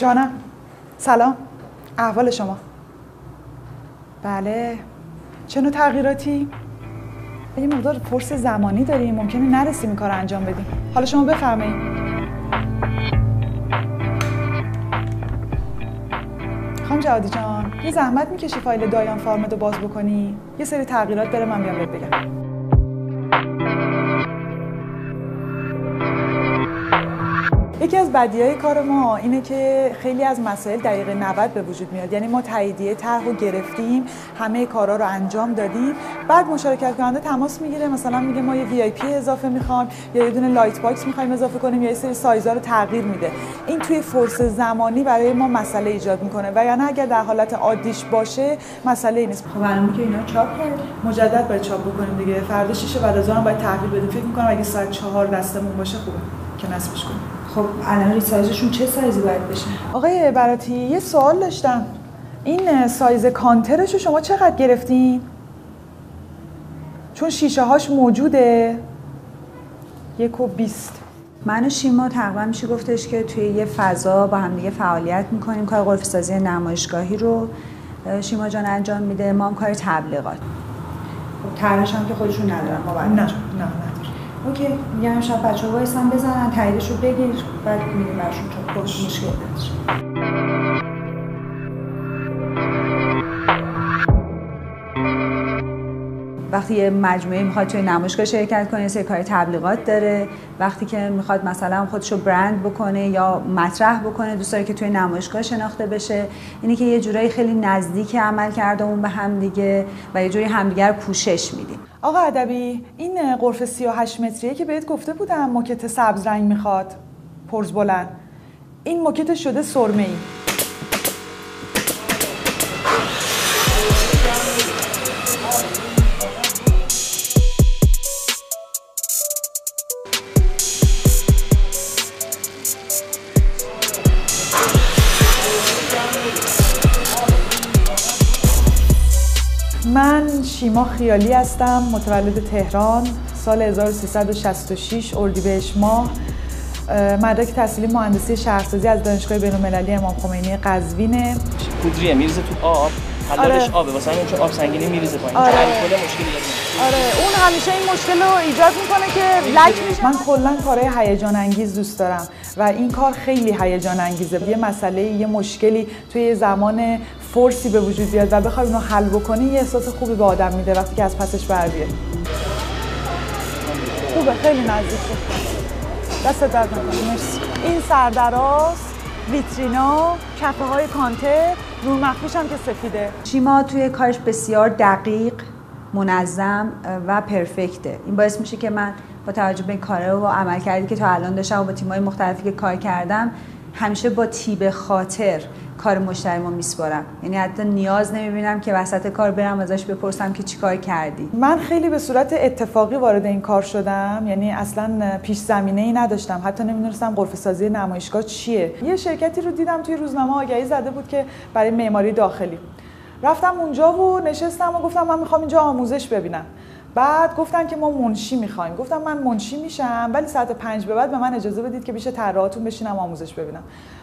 جانم. سلام. احوال شما؟ بله. چه نوع تغییراتی؟ یه مقدار فرص زمانی داریم، ممکنه نرسیم این کار رو انجام بدیم. حالا شما بفرمایید. خانم جوادی جان، یه زحمت میکشی فایل دایان فارمت رو باز بکنی؟ یه سری تغییرات داره، من بیام بهت بگم. یکی از بدیهای کار ما اینه که خیلی از مسائل دقیقه 90 به وجود میاد. یعنی ما تاییدیه طرح رو گرفتیم، همه کارا رو انجام دادیم، بعد مشارکت کننده تماس میگیره، مثلا میگه ما یه VIP اضافه میخوام یا یه دونه لایت باکس میخوایم اضافه کنیم یا یه سری سایزا رو تغییر میده. این توی فرصت زمانی برای ما مسئله ایجاد میکنه و یعنی اگر در حالت عادیش باشه مسئله نیست. خب الان که اینا چاپ کرد، مجدد باید چاپ بکنیم دیگه. فردا 6 بعد از ظهر باید تحویل بدیم. فکر میکنم اگه ساعت 4 دستمون باشه خوبه که نصبش کنیم. خب الان سایزشون چه سایزی باید بشه؟ آقای براتی یه سوال داشتم. این سایز کانترشو شما چقدر گرفتین؟ چون شیشه هاش موجوده 1.20. من و شیما تقریبا میشه گفتش که توی یه فضا با هم دیگه فعالیت میکنیم. کار غرفه‌سازی نمایشگاهی رو شیما جان انجام میده، ما هم کار تبلیغات. خب طرحش هم که خودشون ندارن ما باید نه. اوکی، میگم شب بچه‌ها وایسن بزنن تاییدش رو بگیر، بعد میریم براشون تو خوش مشکل نداره. وقتی یه مجموعه میخواد توی نمایشگاه شرکت کنه، یه کار تبلیغات داره. وقتی که میخواد مثلا خودشو برند بکنه یا مطرح بکنه، دوست داره که توی نمایشگاه شناخته بشه. اینی که یه جورایی خیلی نزدیک عمل کردمون به هم دیگه و یه جوری همدیگر پوشش میدیم. آقا ادبی، این غرفه 38 متریه که بهت گفته بودم موکت سبز رنگ میخواد، پرز بلند، این موکت شده سرمه‌ای. من شیما خیالی هستم، متولد تهران، سال 1366 اردیبهشت ماه. مدرک تحصیلی مهندسی شهرسازی از دانشگاه بین‌المللی امام خمینی قزوینه. پودریه میریزه تو آب، حلالش آبه، واسه همین چون آب سنگینی میریزه پایین. آره. الکل مشکلی داره. آره، اون همیشه این مشکل رو ایجاد میکنه که لک میشه. من کلا کارهای هیجان انگیز دوست دارم و این کار خیلی هیجان انگیزه. یه مسئله، یه مشکلی توی زمان فرصی به وجود بیاد و بخوای اونو حل بکنی، یه احساس خوبی به آدم میده وقتی که از پسش بر بیاد. خوبه، خیلی نزدیکه. دست درد نکنه. مرسی. این سردراز، ویترینا، کفه های کانتر، نور مخفیش هم که سفیده. شیما توی کارش بسیار دقیق، منظم و پرفکته. این باعث میشه که من با توجه به این کاره و عملکردی که تا الان داشتم و با تیم‌های مختلفی که کار کردم، همیشه با تیب خاطر کار مشتریمو میسپارم. یعنی حتی نیاز نمیبینم که وسط کار برم ازش بپرسم که چیکار کردی. من خیلی به صورت اتفاقی وارد این کار شدم، یعنی اصلا پیش زمینه‌ای نداشتم، حتی نمیدونستم غرفه‌سازی نمایشگاه چیه. یه شرکتی رو دیدم توی روزنامه آگهی زده بود که برای معماری داخلی. رفتم اونجا و نشستم و گفتم من میخوام اینجا آموزش ببینم. بعد گفتن که ما منشی میخوایم. گفتم من منشی میشم ولی ساعت 5 به بعد به من اجازه بدید که پیش طراحاتون بشینم آموزش ببینم.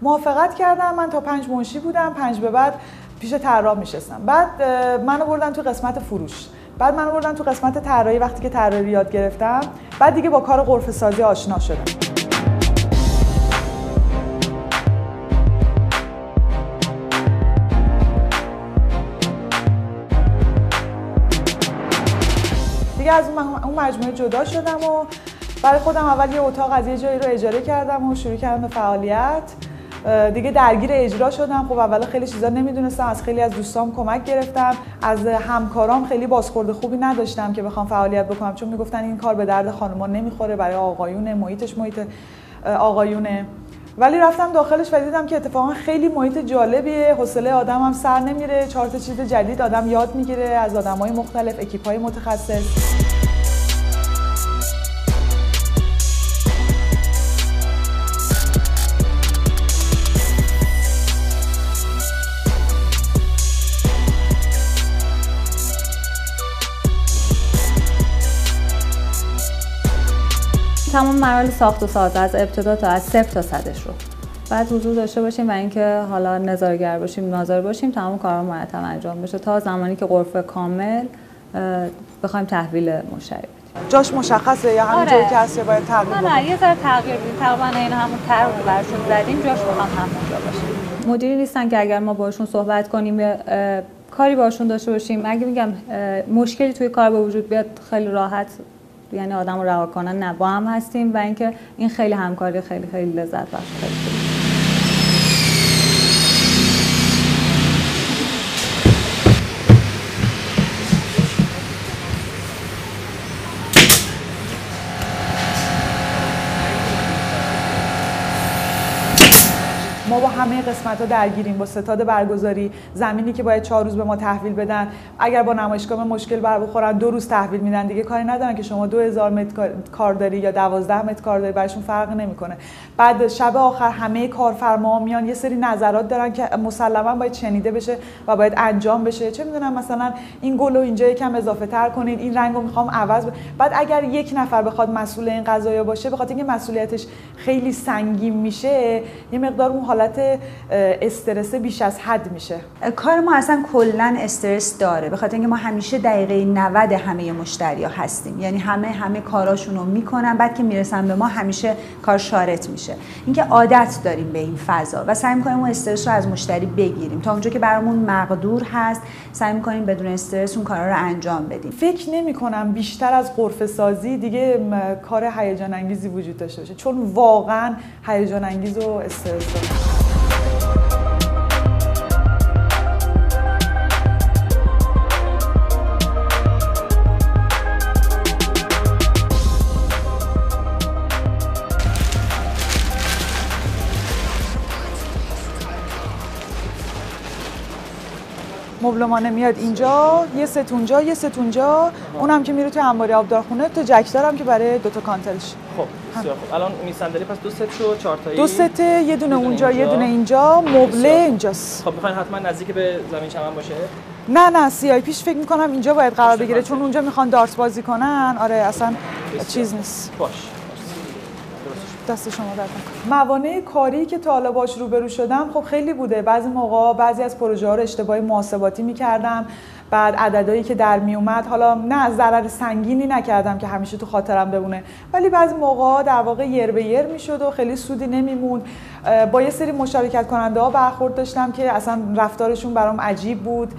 موافقت کردم. من تا 5 منشی بودم، 5 به بعد پیش طراح میشستم. بعد منو بردن تو قسمت فروش. بعد منو بردن تو قسمت طراحی. وقتی که طراحی یاد گرفتم، بعد دیگه با کار غرفه سازی آشنا شدم. دیگه از اون مجموعه جدا شدم و برای خودم اول یه اتاق از یه جایی رو اجاره کردم و شروع کردم به فعالیت. دیگه درگیر اجرا شدم. خب اول خیلی چیزا نمیدونستم، از خیلی از دوستام کمک گرفتم، از همکارام خیلی بازخورد خوبی نداشتم که بخوام فعالیت بکنم، چون میگفتن این کار به درد خانوما نمیخوره، برای آقایونه، محیط آقایونه. ولی رفتم داخلش و دیدم که اتفاقا خیلی محیط جالبیه، حوصله آدمم سر نمیره، 4 تا چیز جدید آدم یاد میگیره از آدمای مختلف، اکیپ‌های متخصص. تمام مراحل ساخت و ساز از ابتدا تا از 0 تا 100 رو بعد حضور داشته باشیم و اینکه حالا نظارگر باشیم، ناظر باشیم، تمام کارها مرتب انجام بشه تا زمانی که غرفه کامل بخوایم تحویل مشتری بدیم. جاش مشخصه یا همینجوری که هست باید تغییر بدیم؟ نه یه ذره تغییر بدیم. تقریبا این همون طرح رو براشون زدیم، جاش بخوام همونجا باشه. مدیری نیستن که اگر ما باشون صحبت کنیم کاری باشون داشته باشیم، اگه میگم مشکلی توی کار به وجود بیاد خیلی راحت یعنی آدم رو رها کنن، نه با هم هستیم و اینکه این خیلی همکاری خیلی خیلی لذت بخش. ما با همه قسمت‌ها درگیریم، با ستاد برگزاری، زمینی که باید 4 روز به ما تحویل بدن، اگر با نمایشگاه مشکل بر بخورن 2 روز تحویل میدن، دیگه کاری ندارن که شما 2000 متر کار داری یا 12 متر کار داری، براشون فرق نمیکنه. بعد شب آخر همه کارفرما میان یه سری نظرات دارن که مسلما باید شنیده بشه و باید انجام بشه. چه میدونم مثلا این گلو اینجا یکم اضافه تر کنید، این رنگو میخوام عوض بعد اگر یک نفر بخواد مسئول این قضایا باشه، بخاطر اینکه مسئولیتش خیلی سنگین میشه، یه مقدار اون حالت استرس بیش از حد میشه. کار ما اصلا کلا استرس داره، به خاطر اینکه ما همیشه دقیقه 90 همه مشتریا هستیم، یعنی همه کاراشون رو میکنن، بعد که میرسن به ما همیشه کار شارط میشه. اینکه عادت داریم به این فضا و سعی میکنیم اون استرس رو از مشتری بگیریم تا اونجا که برامون مقدور هست، سعی میکنیم بدون استرس اون کارا رو انجام بدیم. فکر نمی‌کنم بیشتر از غرفه سازی دیگه کار هیجان انگیزی وجود داشته باشه، چون واقعا هیجان انگیز و استرس داره. مبلمانه میاد اینجا، یه ست اونجا، یه ست اونجا، اونم که میره توی انباری آبدارخونه، تا جکدار هم که برای 2 تا کانتلش. خب بسیار خوب. الان این صندلی پس 2 ست شد، 4 تایی. 2 ست، یه دونه اونجا، یه دونه اینجا، مبله اینجاست. خب میخواین حتما نزدیک به زمین چمن باشه؟ نه سی آی پیش فکر میکنم اینجا باید قرار بگیره، چون اونجا میخوان دارت بازی کنن. آره اصلا چیز نیست. باش. دست شما درد نکنه. موانع کاری که تا حالا باش روبرو شدم خب خیلی بوده. بعضی موقع بعضی از پروژه ها رو اشتباهی محاسباتی میکردم، بعد عددهایی که در می اومد، حالا نه ضرر سنگینی نکردم که همیشه تو خاطرم بمونه، ولی بعضی موقع در واقع یر به یر میشد و خیلی سودی نمیموند. با یه سری مشارکت کننده ها برخورد داشتم که اصلا رفتارشون برام عجیب بود،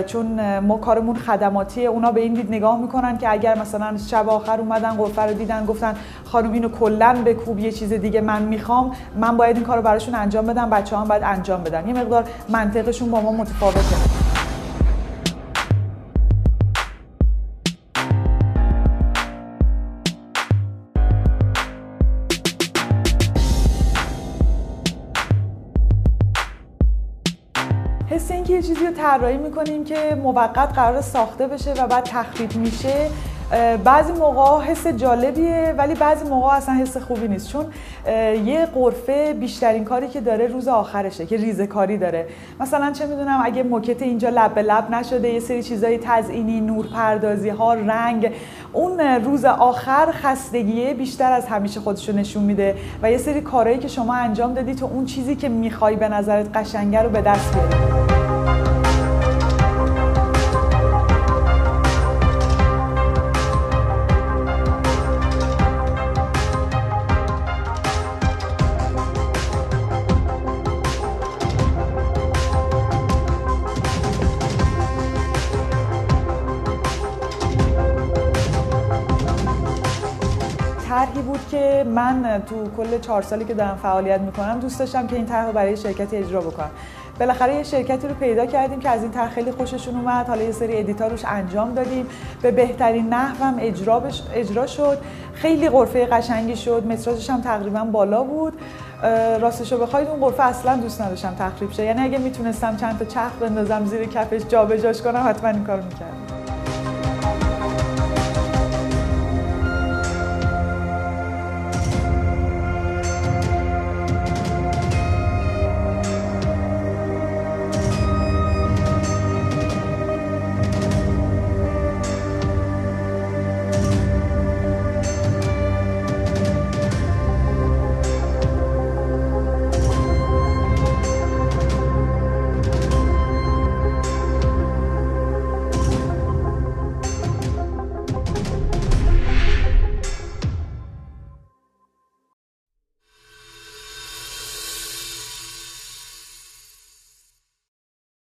چون ما کارمون خدماتیه. اونا به این دید نگاه میکنن که اگر مثلا شب آخر اومدن غرفه رو دیدن گفتن خانم اینو کلا بکوب، یه چیز دیگه من میخوام، من باید این کارو براشون انجام بدم، بچه‌ها هم باید انجام بدن. یه مقدار منطقشون با ما متفاوته. حس اینکه یه چیزی رو طراحی میکنیم که موقت قرار ساخته بشه و بعد تخریب میشه، بعضی موقع حس جالبیه ولی بعضی موقع اصلا حس خوبی نیست، چون یه غرفه بیشترین کاری که داره روز آخرشه که ریزه کاری داره. مثلا چه میدونم اگه موکت اینجا لب به لب نشده، یه سری چیزای تزئینی، نورپردازی ها، رنگ، اون روز آخر خستگیه بیشتر از همیشه خودشو نشون میده و یه سری کارهایی که شما انجام دادی تو اون چیزی که میخوای به نظرت قشنگه رو به دست بیاری. طرحی بود که من تو کل 4 سالی که دارم فعالیت میکنم دوست داشتم که این طرح رو برای شرکتی اجرا بکنم. بالاخره یه شرکتی رو پیدا کردیم که از این طرح خیلی خوششون اومد، حالا یه سری ادیتا روش انجام دادیم، به بهترین نحو هم اجرا شد. خیلی غرفه قشنگی شد، متراژش هم تقریبا بالا بود. راستشو بخواید اون غرفه اصلا دوست نداشتم تخریب شه، یعنی اگه میتونستم چند تا چرخ بندازم زیر کفش جابجاش کنم حتما این کارو میکردم.